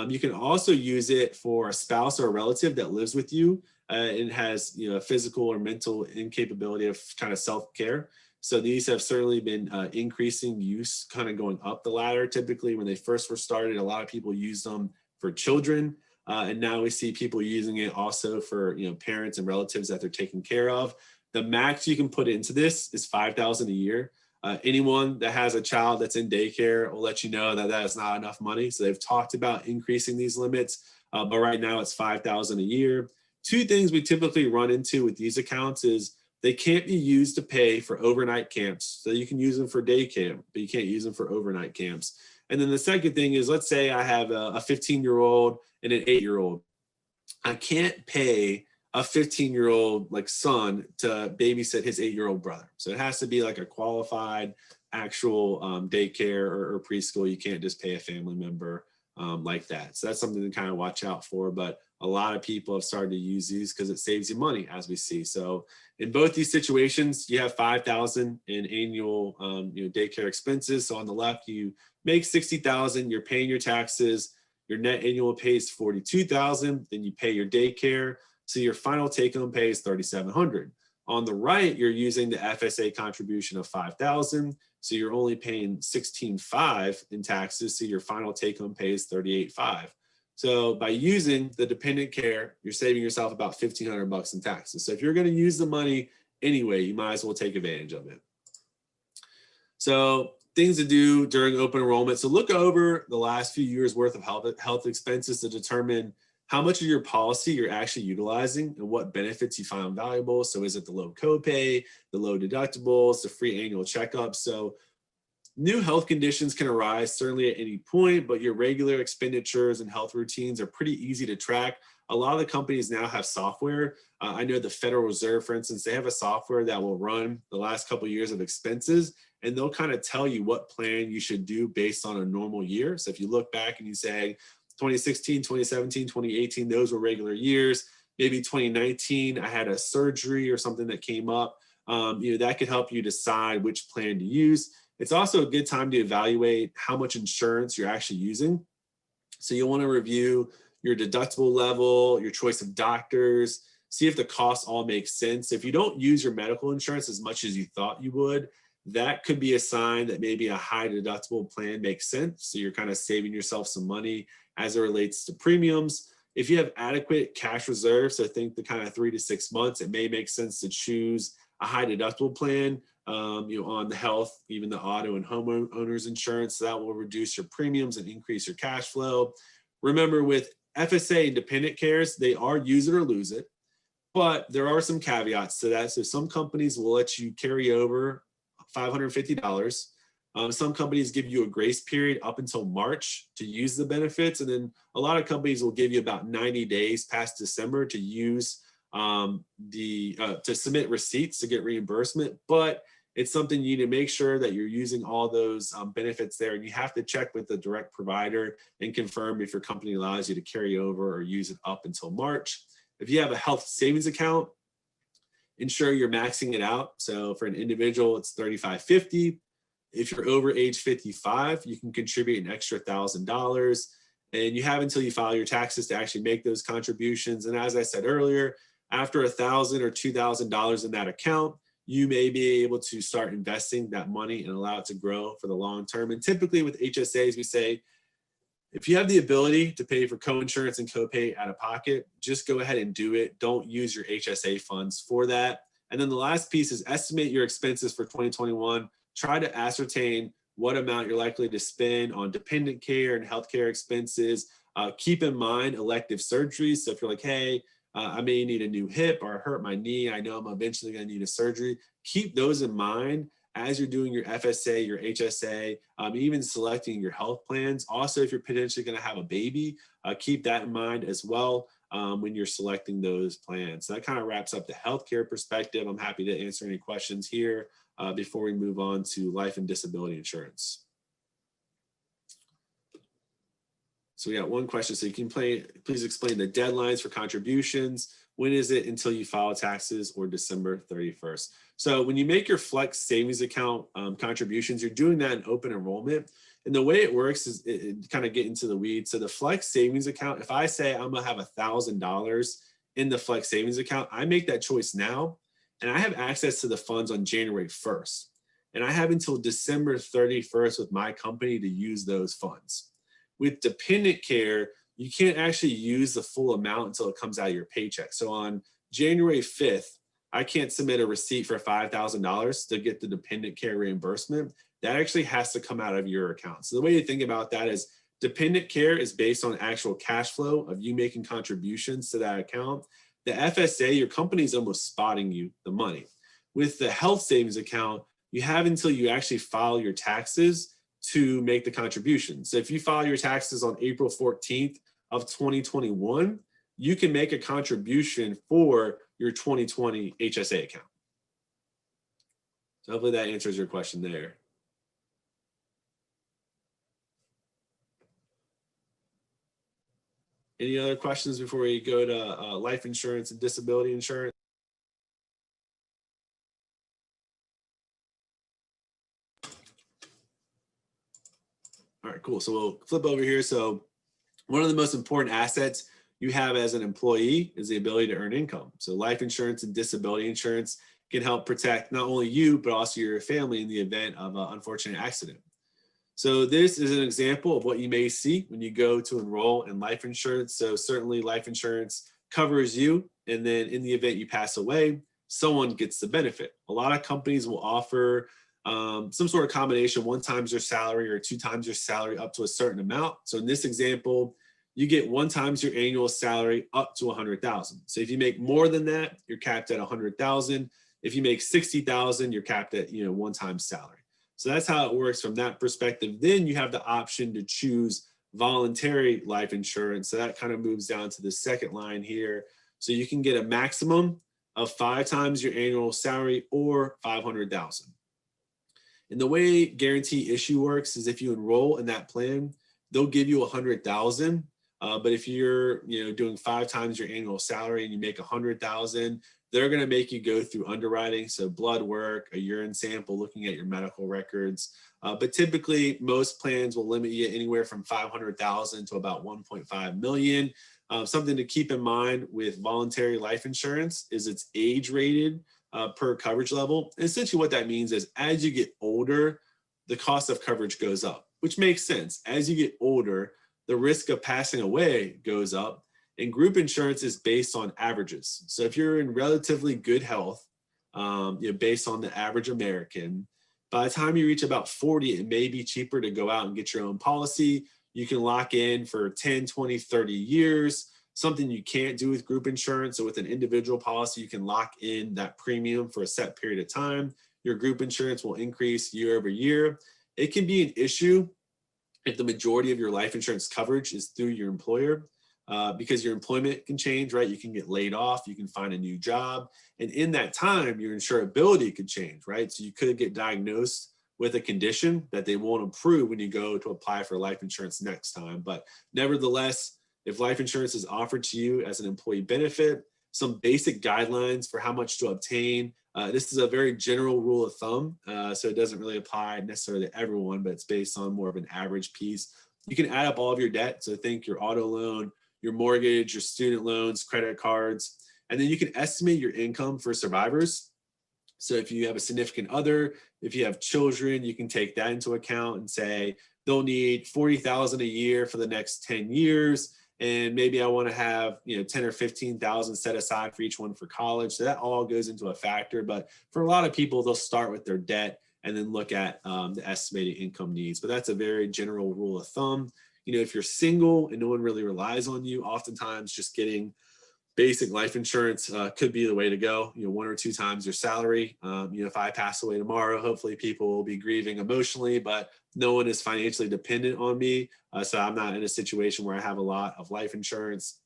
You can also use it for a spouse or a relative that lives with you and has, a physical or mental incapability of kind of self-care. So these have certainly been increasing use, kind of going up the ladder. Typically, when they first were started, a lot of people used them for children. And now we see people using it also for parents and relatives that they're taking care of. The max you can put into this is $5,000 a year. Anyone that has a child that's in daycare will let you know that that is not enough money. So they've talked about increasing these limits, but right now it's $5,000 a year. Two things we typically run into with these accounts is they can't be used to pay for overnight camps. So you can use them for day camp, but you can't use them for overnight camps. And then the second thing is, let's say I have a 15-year-old and an 8-year-old. I can't pay a 15-year-old son to babysit his 8-year-old brother. So it has to be like a qualified actual daycare or preschool. You can't just pay a family member like that. So that's something to kind of watch out for. But a lot of people have started to use these because it saves you money, as we see. So in both these situations, you have $5,000 in annual daycare expenses. So on the left, you make $60,000, you're paying your taxes, your net annual pay is $42,000, then you pay your daycare. So your final take-home pay is $3,700. On the right, you're using the FSA contribution of $5,000. So you're only paying $16,500 in taxes. So your final take-home pay is $38,500. So by using the dependent care, you're saving yourself about $1,500 in taxes. So if you're going to use the money anyway, you might as well take advantage of it. So things to do during open enrollment. So look over the last few years worth of health expenses to determine how much of your policy you're actually utilizing and what benefits you find valuable. So is it the low copay, the low deductibles, the free annual checkups? So new health conditions can arise certainly at any point, but your regular expenditures and health routines are pretty easy to track. A lot of the companies now have software. I know the Federal Reserve, for instance, they have a software that will run the last couple of years of expenses, and they'll kind of tell you what plan you should do based on a normal year. So if you look back and you say 2016, 2017, 2018, those were regular years. Maybe 2019, I had a surgery or something that came up. That could help you decide which plan to use. It's also a good time to evaluate how much insurance you're actually using. So you'll want to review your deductible level, your choice of doctors, see if the costs all make sense. If you don't use your medical insurance as much as you thought you would, that could be a sign that maybe a high deductible plan makes sense. So you're kind of saving yourself some money as it relates to premiums. If you have adequate cash reserves, so think the kind of 3 to 6 months, it may make sense to choose a high deductible plan. On the health, even the auto and homeowners insurance, so that will reduce your premiums and increase your cash flow. Remember, with FSA and dependent cares, they are use it or lose it, but there are some caveats to that. So some companies will let you carry over $550. Some companies give you a grace period up until March to use the benefits, and then a lot of companies will give you about 90 days past December to use to submit receipts to get reimbursement. But it's something you need to make sure that you're using all those benefits there, and you have to check with the direct provider and confirm if your company allows you to carry over or use it up until March. If you have a health savings account, ensure you're maxing it out. So for an individual, it's $3,550. If you're over age 55, you can contribute an extra $1,000, and you have until you file your taxes to actually make those contributions. And as I said earlier, after $1,000 or $2,000 in that account, you may be able to start investing that money and allow it to grow for the long term. And typically with HSAs, we say, if you have the ability to pay for coinsurance and copay out of pocket, just go ahead and do it. Don't use your HSA funds for that. And then the last piece is estimate your expenses for 2021. Try to ascertain what amount you're likely to spend on dependent care and healthcare expenses. Keep in mind elective surgeries. So if you're like, hey, I may need a new hip or I hurt my knee, I know I'm eventually going to need a surgery. Keep those in mind as you're doing your FSA, your HSA, even selecting your health plans. Also, if you're potentially going to have a baby, keep that in mind as well when you're selecting those plans. So that kind of wraps up the healthcare perspective. I'm happy to answer any questions here before we move on to life and disability insurance. So we got one question. So you can please explain the deadlines for contributions. When is it until you file taxes, or December 31st? So when you make your flex savings account contributions, you're doing that in open enrollment. And the way it works is it kind of get into the weeds. So the flex savings account, if I say I'm gonna have $1,000 in the flex savings account, I make that choice now, and I have access to the funds on January 1st. and I have until December 31st with my company to use those funds. With dependent care, you can't actually use the full amount until it comes out of your paycheck. So on January 5th, I can't submit a receipt for $5,000 to get the dependent care reimbursement. That actually has to come out of your account. So the way to think about that is dependent care is based on actual cash flow of you making contributions to that account. The FSA, your company is almost spotting you the money. With the health savings account, you have until you actually file your taxes to make the contribution. So if you file your taxes on April 14th of 2021, you can make a contribution for your 2020 HSA account. So hopefully that answers your question there. Any other questions before we go to life insurance and disability insurance? All right, cool. So we'll flip over here. So one of the most important assets you have as an employee is the ability to earn income. So life insurance and disability insurance can help protect not only you, but also your family in the event of an unfortunate accident. So this is an example of what you may see when you go to enroll in life insurance. So certainly life insurance covers you, and then in the event you pass away, someone gets the benefit. A lot of companies will offer some sort of combination, 1 times your salary or 2 times your salary up to a certain amount. So in this example, you get 1 times your annual salary up to 100,000. So if you make more than that, you're capped at 100,000. If you make 60,000, you're capped at 1 time salary. So that's how it works from that perspective. Then you have the option to choose voluntary life insurance. So that kind of moves down to the second line here. So you can get a maximum of 5 times your annual salary or 500,000. And the way guarantee issue works is if you enroll in that plan, they'll give you 100,000. But if you're doing 5 times your annual salary and you make 100,000, they're going to make you go through underwriting, so blood work, a urine sample, looking at your medical records. But typically, most plans will limit you anywhere from 500,000 to about 1.5 million. Something to keep in mind with voluntary life insurance is it's age rated per coverage level. And essentially what that means is as you get older, the cost of coverage goes up, which makes sense. As you get older, the risk of passing away goes up. And group insurance is based on averages. So if you're in relatively good health, based on the average American, by the time you reach about 40, it may be cheaper to go out and get your own policy. You can lock in for 10, 20, 30 years, something you can't do with group insurance. So with an individual policy, you can lock in that premium for a set period of time. Your group insurance will increase year over year. It can be an issue if the majority of your life insurance coverage is through your employer. Because your employment can change, right? You can get laid off, you can find a new job. And in that time, your insurability could change, right? So you could get diagnosed with a condition that they won't approve when you go to apply for life insurance next time. But nevertheless, if life insurance is offered to you as an employee benefit, some basic guidelines for how much to obtain. This is a very general rule of thumb, so it doesn't really apply necessarily to everyone, but it's based on more of an average piece. You can add up all of your debt. So think your auto loan, your mortgage, your student loans, credit cards, and then you can estimate your income for survivors. So if you have a significant other, if you have children, you can take that into account and say they'll need 40,000 a year for the next 10 years. And maybe I want to have 10 or 15,000 set aside for each one for college. So that all goes into a factor. But for a lot of people, they'll start with their debt and then look at the estimated income needs. But that's a very general rule of thumb. If you're single and no one really relies on you, oftentimes just getting basic life insurance could be the way to go. 1 or 2 times your salary. If I pass away tomorrow, hopefully people will be grieving emotionally, but no one is financially dependent on me. So I'm not in a situation where I have a lot of life insurance.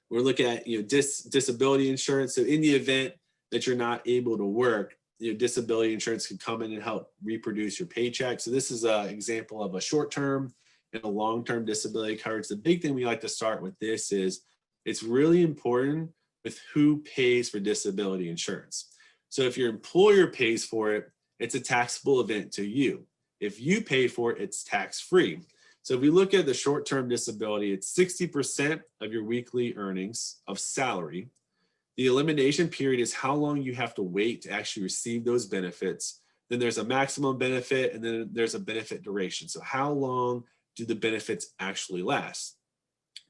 We're looking at disability insurance. So in the event that you're not able to work, disability insurance can come in and help reproduce your paycheck. So this is an example of a short-term and a long-term disability coverage. The big thing we like to start with this is it's really important with who pays for disability insurance. So if your employer pays for it, it's a taxable event to you. If you pay for it, it's tax-free. So if we look at the short-term disability, it's 60% of your weekly earnings of salary. The elimination period is how long you have to wait to actually receive those benefits. then there's a maximum benefit, and then there's a benefit duration. So how long do the benefits actually last?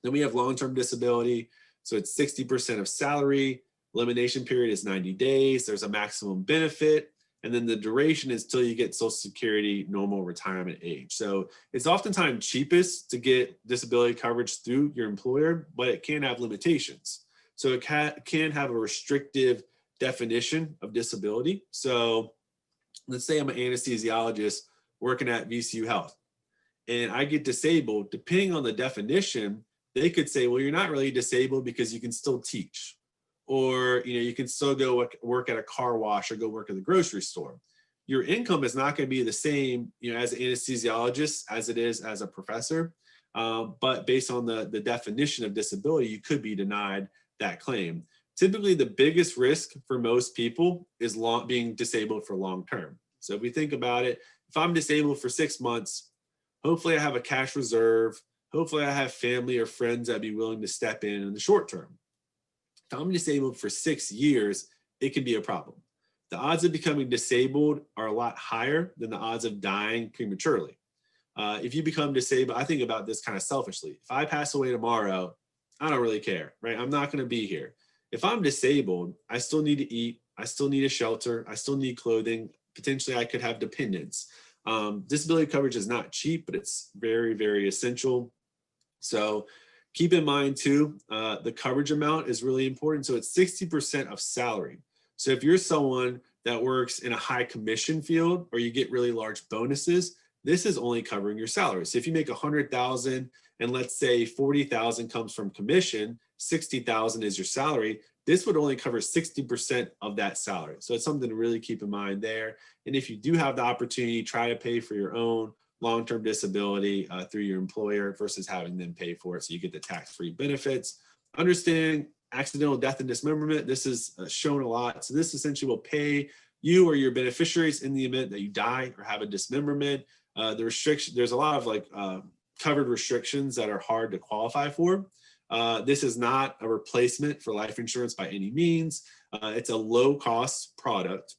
Then we have long-term disability. So it's 60% of salary. Elimination period is 90 days. There's a maximum benefit. And then the duration is till you get Social Security normal retirement age. So it's oftentimes cheapest to get disability coverage through your employer, but it can have limitations. So it can have a restrictive definition of disability. So let's say I'm an anesthesiologist working at VCU Health and I get disabled. Depending on the definition, they could say, well, you're not really disabled because you can still teach, or you can still go work at a car wash or go work at the grocery store. Your income is not going to be the same, as an anesthesiologist as it is as a professor. But based on the definition of disability, you could be denied that claim. Typically, the biggest risk for most people is being disabled for long term. So if we think about it, if I'm disabled for 6 months, hopefully I have a cash reserve. Hopefully I have family or friends that'd be willing to step in the short term. If I'm disabled for 6 years, it can be a problem. The odds of becoming disabled are a lot higher than the odds of dying prematurely. If you become disabled, I think about this kind of selfishly. If I pass away tomorrow, I don't really care, right? I'm not going to be here. If I'm disabled, I still need to eat. I still need a shelter. I still need clothing. Potentially, I could have dependents. Disability coverage is not cheap, but it's very, very essential. So keep in mind too, the coverage amount is really important. So it's 60% of salary. So if you're someone that works in a high commission field or you get really large bonuses, this is only covering your salary. So if you make 100,000 and let's say 40,000 comes from commission, 60,000 is your salary, this would only cover 60% of that salary. So it's something to really keep in mind there. And if you do have the opportunity, try to pay for your own long-term disability through your employer versus having them pay for it so you get the tax-free benefits. Understanding accidental death and dismemberment, this is shown a lot. So this essentially will pay you or your beneficiaries in the event that you die or have a dismemberment. There's a lot of covered restrictions that are hard to qualify for. This is not a replacement for life insurance by any means. It's a low-cost product,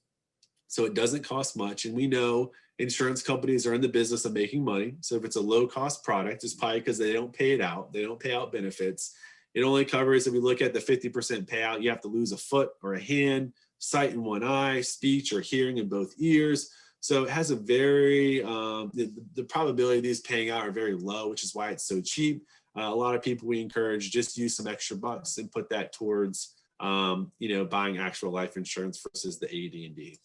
so it doesn't cost much. And we know insurance companies are in the business of making money. So if it's a low-cost product, it's probably because they don't pay it out. They don't pay out benefits. It only covers, if we look at the 50% payout, you have to lose a foot or a hand, sight in one eye, speech or hearing in both ears. So it has a very, the probability of these paying out are very low, which is why it's so cheap. A lot of people we encourage just use some extra bucks and put that towards, buying actual life insurance versus the AD&D.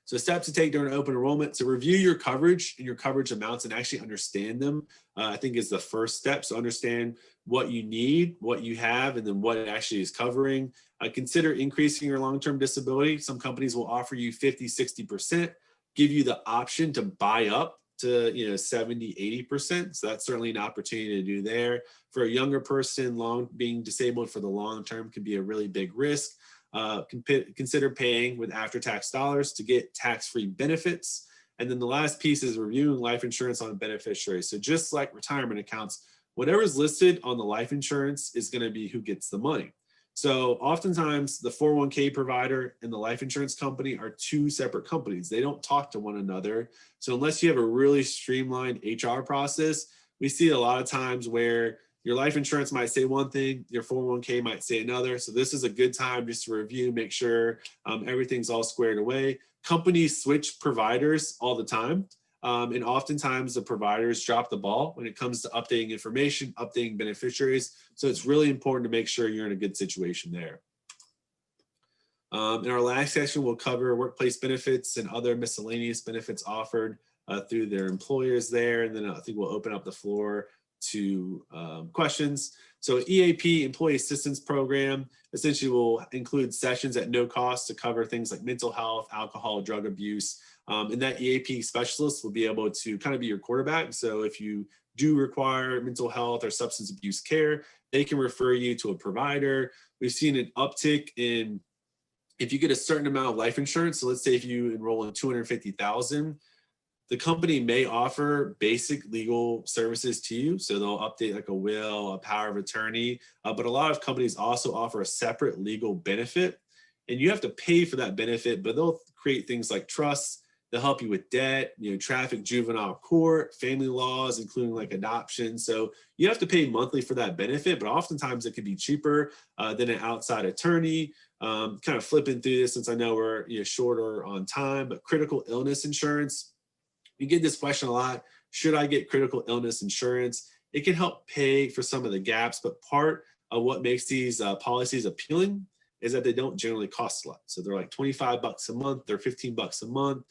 So steps to take during open enrollment: to review your coverage and your coverage amounts and actually understand them, I think is the first step. So understand what you need, what you have, and then what it actually is covering. Consider increasing your long-term disability. Some companies will offer you 50, 60%, give you the option to buy up to 70, 80%. So that's certainly an opportunity to do there. For a younger person, being disabled for the long term can be a really big risk. Consider paying with after-tax dollars to get tax-free benefits. And then the last piece is reviewing life insurance on beneficiaries. So just like retirement accounts, whatever is listed on the life insurance is going to be who gets the money. So oftentimes the 401k provider and the life insurance company are two separate companies. They don't talk to one another. So unless you have a really streamlined HR process, we see a lot of times where your life insurance might say one thing, your 401k might say another. So this is a good time just to review, make sure everything's all squared away. Companies switch providers all the time. And oftentimes the providers drop the ball when it comes to updating information, updating beneficiaries. So it's really important to make sure you're in a good situation there. In our last section, we'll cover workplace benefits and other miscellaneous benefits offered through their employers there. And then I think we'll open up the floor to questions. So EAP, Employee Assistance Program, essentially will include sessions at no cost to cover things like mental health, alcohol, drug abuse. And that EAP specialist will be able to kind of be your quarterback. So if you do require mental health or substance abuse care, they can refer you to a provider. We've seen an uptick in, if you get a certain amount of life insurance, so let's say if you enroll in 250,000, the company may offer basic legal services to you. So they'll update like a will, a power of attorney, but a lot of companies also offer a separate legal benefit. and you have to pay for that benefit, but they'll create things like trusts. They'll help you with debt, traffic, juvenile court, family laws, including like adoption. So you have to pay monthly for that benefit, but oftentimes it can be cheaper than an outside attorney. Kind of flipping through this since I know we're shorter on time, but critical illness insurance. You get this question a lot. Should I get critical illness insurance? It can help pay for some of the gaps, but part of what makes these policies appealing is that they don't generally cost a lot. So they're like 25 bucks a month, they're 15 bucks a month.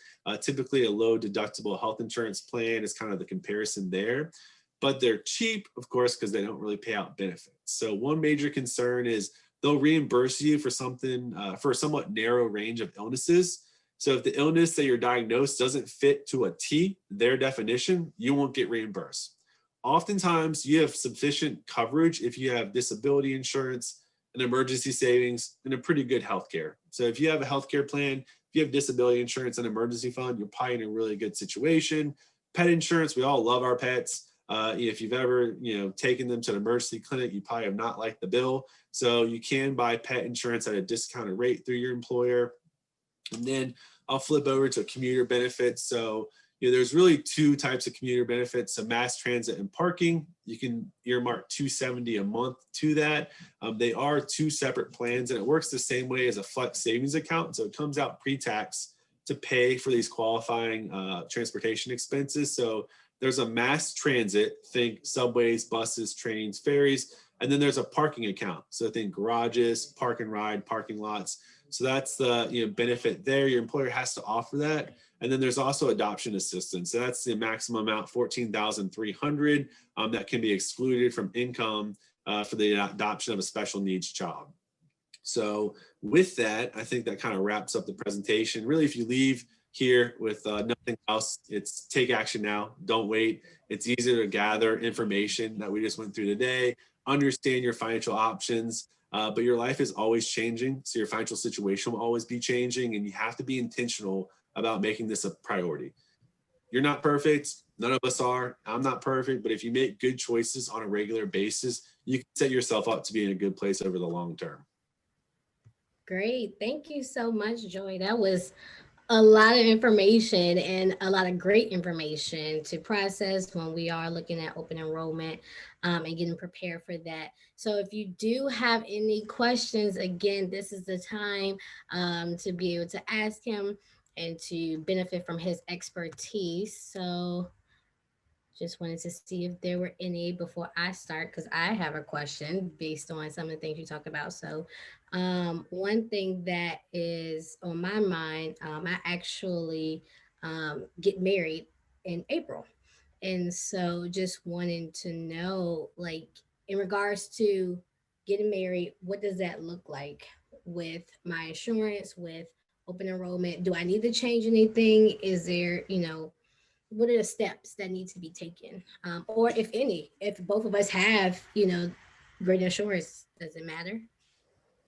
Typically a low deductible health insurance plan is kind of the comparison there, but they're cheap, of course, because they don't really pay out benefits. So one major concern is they'll reimburse you for something, for a somewhat narrow range of illnesses. So if the illness that you're diagnosed doesn't fit to a T, their definition, you won't get reimbursed. Oftentimes you have sufficient coverage if you have disability insurance, an emergency savings, and a pretty good healthcare. So if you have a healthcare plan, if you have disability insurance and emergency fund, you're probably in a really good situation. Pet insurance, we all love our pets. If you've ever, taken them to an emergency clinic, you probably have not liked the bill. So you can buy pet insurance at a discounted rate through your employer. And then I'll flip over to commuter benefits. So there's really two types of commuter benefits: so mass transit and parking. You can earmark $270 a month to that. They are two separate plans, and it works the same way as a flex savings account. So it comes out pre-tax to pay for these qualifying transportation expenses. So there's a mass transit, think subways, buses, trains, ferries, and then there's a parking account. So think garages, park and ride, parking lots. So that's the benefit there. Your employer has to offer that. And then there's also adoption assistance. So that's the maximum amount, $14,300, that can be excluded from income for the adoption of a special needs child. So with that, I think that kind of wraps up the presentation. Really, if you leave here with nothing else, it's take action now. Don't wait. It's easier to gather information that we just went through today, understand your financial options, but your life is always changing. So your financial situation will always be changing, and you have to be intentional about making this a priority. You're not perfect. None of us are. I'm not perfect, but if you make good choices on a regular basis, you can set yourself up to be in a good place over the long term. Great. Thank you so much, Joy. That was a lot of information and a lot of great information to process when we are looking at open enrollment and getting prepared for that. So if you do have any questions, again, this is the time to be able to ask him and to benefit from his expertise. So just wanted to see if there were any before I start, because I have a question based on some of the things you talked about. So one thing that is on my mind, I actually get married in April. And so just wanting to know, like, in regards to getting married, what does that look like with my insurance, with open enrollment? Do I need to change anything? Is there, what are the steps that need to be taken? Or if any, if both of us have, great insurance, does it matter?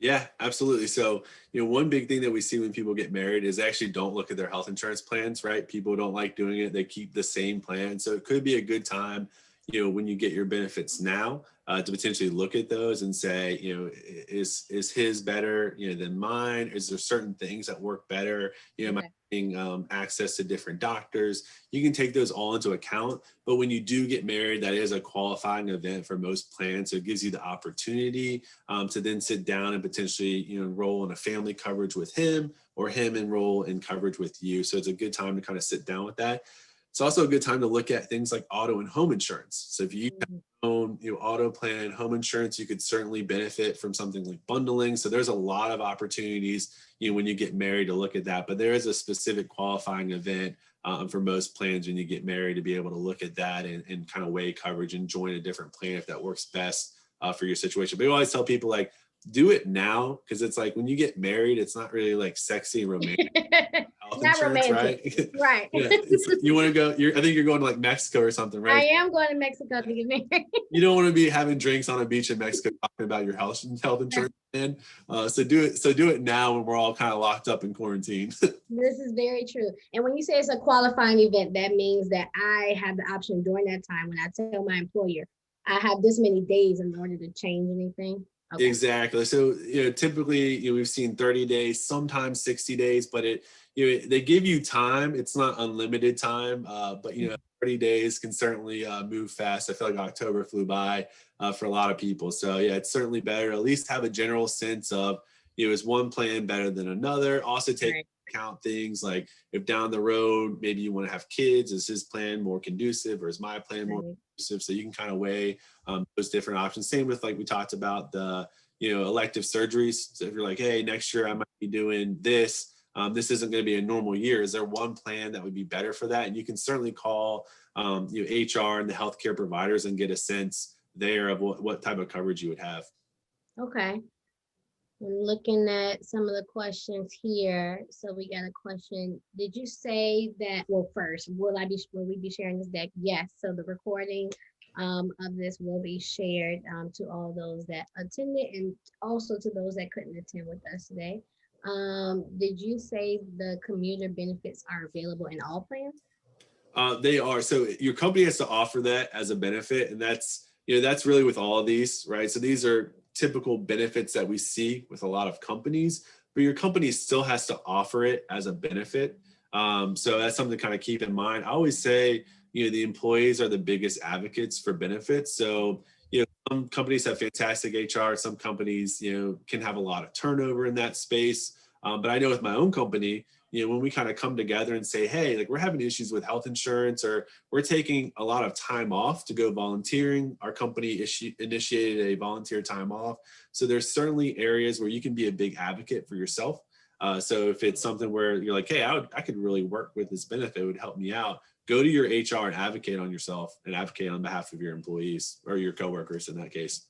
Yeah, absolutely. So, one big thing that we see when people get married is they actually don't look at their health insurance plans, right? People don't like doing it. They keep the same plan. So it could be a good time, when you get your benefits now, to potentially look at those and say, is his better, than mine? Is there certain things that work better? Am I getting access to different doctors? You can take those all into account. But when you do get married, that is a qualifying event for most plans. So it gives you the opportunity to then sit down and potentially, enroll in a family coverage with him, or him enroll in coverage with you. So it's a good time to kind of sit down with that. It's also a good time to look at things like auto and home insurance. So if you own auto plan, home insurance, you could certainly benefit from something like bundling. So there's a lot of opportunities, when you get married, to look at that. But there is a specific qualifying event for most plans when you get married to be able to look at that and kind of weigh coverage and join a different plan if that works best for your situation. But we always tell people, like, do it now, because it's like when you get married, it's not really like sexy and romantic. Health Not insurance, romantic. right? Yeah. You want to go, I think you're going to like Mexico or something, right? I am going to Mexico to get married. You don't want to be having drinks on a beach in Mexico talking about your health insurance plan. So do it now when we're all kind of locked up in quarantine. This is very true. And when you say it's a qualifying event, that means that I have the option during that time, when I tell my employer I have this many days in order to change anything. Okay. Exactly. So, typically, we've seen 30 days, sometimes 60 days, but they give you time. It's not unlimited time, but, 30 days can certainly move fast. I feel like October flew by for a lot of people. So, yeah, it's certainly better to at least have a general sense of, is one plan better than another? Also take Right. into account things like if down the road, maybe you want to have kids, is his plan more conducive or is my plan more Right. conducive? So you can kind of weigh those different options. Same with like we talked about the elective surgeries. So if you're like, hey, next year I might be doing this. This isn't going to be a normal year. Is there one plan that would be better for that? And you can certainly call HR and the healthcare providers and get a sense there of what type of coverage you would have. Okay. I'm looking at some of the questions here. So we got a question. Did you say that, well, first, will we be sharing this deck? Yes. So the recording of this will be shared to all those that attended and also to those that couldn't attend with us today. Did you say the commuter benefits are available in all plans? They are. So your company has to offer that as a benefit, and that's really with all of these, right? So these are typical benefits that we see with a lot of companies, but your company still has to offer it as a benefit. So that's something to kind of keep in mind. I always say, the employees are the biggest advocates for benefits. So, some companies have fantastic HR. Some companies, can have a lot of turnover in that space. But I know with my own company, when we kind of come together and say, hey, like we're having issues with health insurance or we're taking a lot of time off to go volunteering, our company initiated a volunteer time off. So there's certainly areas where you can be a big advocate for yourself. So if it's something where you're like, hey, I could really work with this benefit, it would help me out. Go to your HR and advocate on yourself and advocate on behalf of your employees or your coworkers in that case.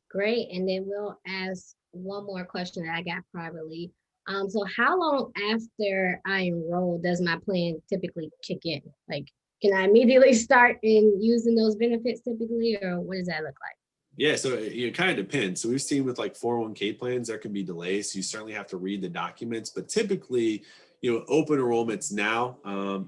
Great. And then we'll ask one more question that I got privately. So how long after I enroll does my plan typically kick in? Like, can I immediately start in using those benefits typically, or what does that look like? Yeah, so it kind of depends. So we've seen with like 401k plans, there can be delays. So you certainly have to read the documents, but typically, open enrollments now,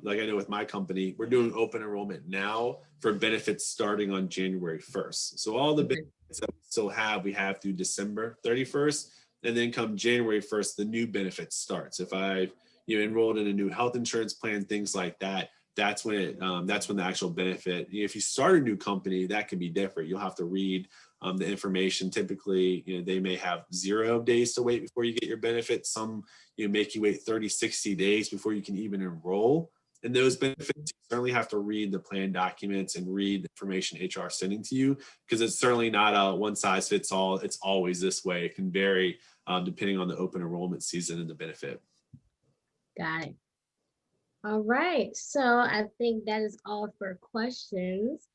like I know with my company, we're doing open enrollment now for benefits starting on January 1st. So all the Okay. benefits that we still have, we have through December 31st. And then come January 1st, the new benefits starts. If I've, enrolled in a new health insurance plan, things like that, that's when the actual benefit. If you start a new company, that can be different. You'll have to read the information. Typically, they may have 0 days to wait before you get your benefits. Some make you wait 30, 60 days before you can even enroll in those benefits. You certainly have to read the plan documents and read the information HR is sending to you, because it's certainly not a one size fits all. It's always this way. It can vary depending on the open enrollment season and the benefit. Got it. All right. So I think that is all for questions.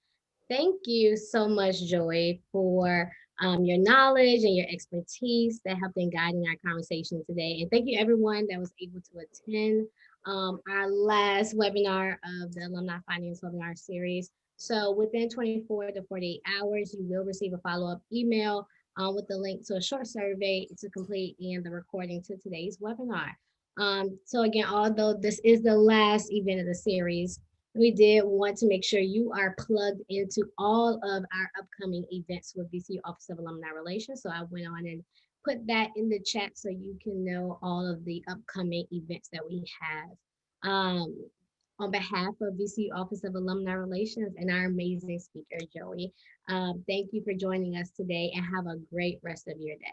Thank you so much, Joy, for your knowledge and your expertise that helped in guiding our conversation today. And thank you everyone that was able to attend our last webinar of the Alumni Finance webinar series. So within 24 to 48 hours, you will receive a follow-up email with the link to a short survey to complete and the recording to today's webinar. So again, although this is the last event of the series, we did want to make sure you are plugged into all of our upcoming events with VCU Office of Alumni Relations. So I went on and put that in the chat so you can know all of the upcoming events that we have. On behalf of VCU Office of Alumni Relations and our amazing speaker, Joey, thank you for joining us today and have a great rest of your day.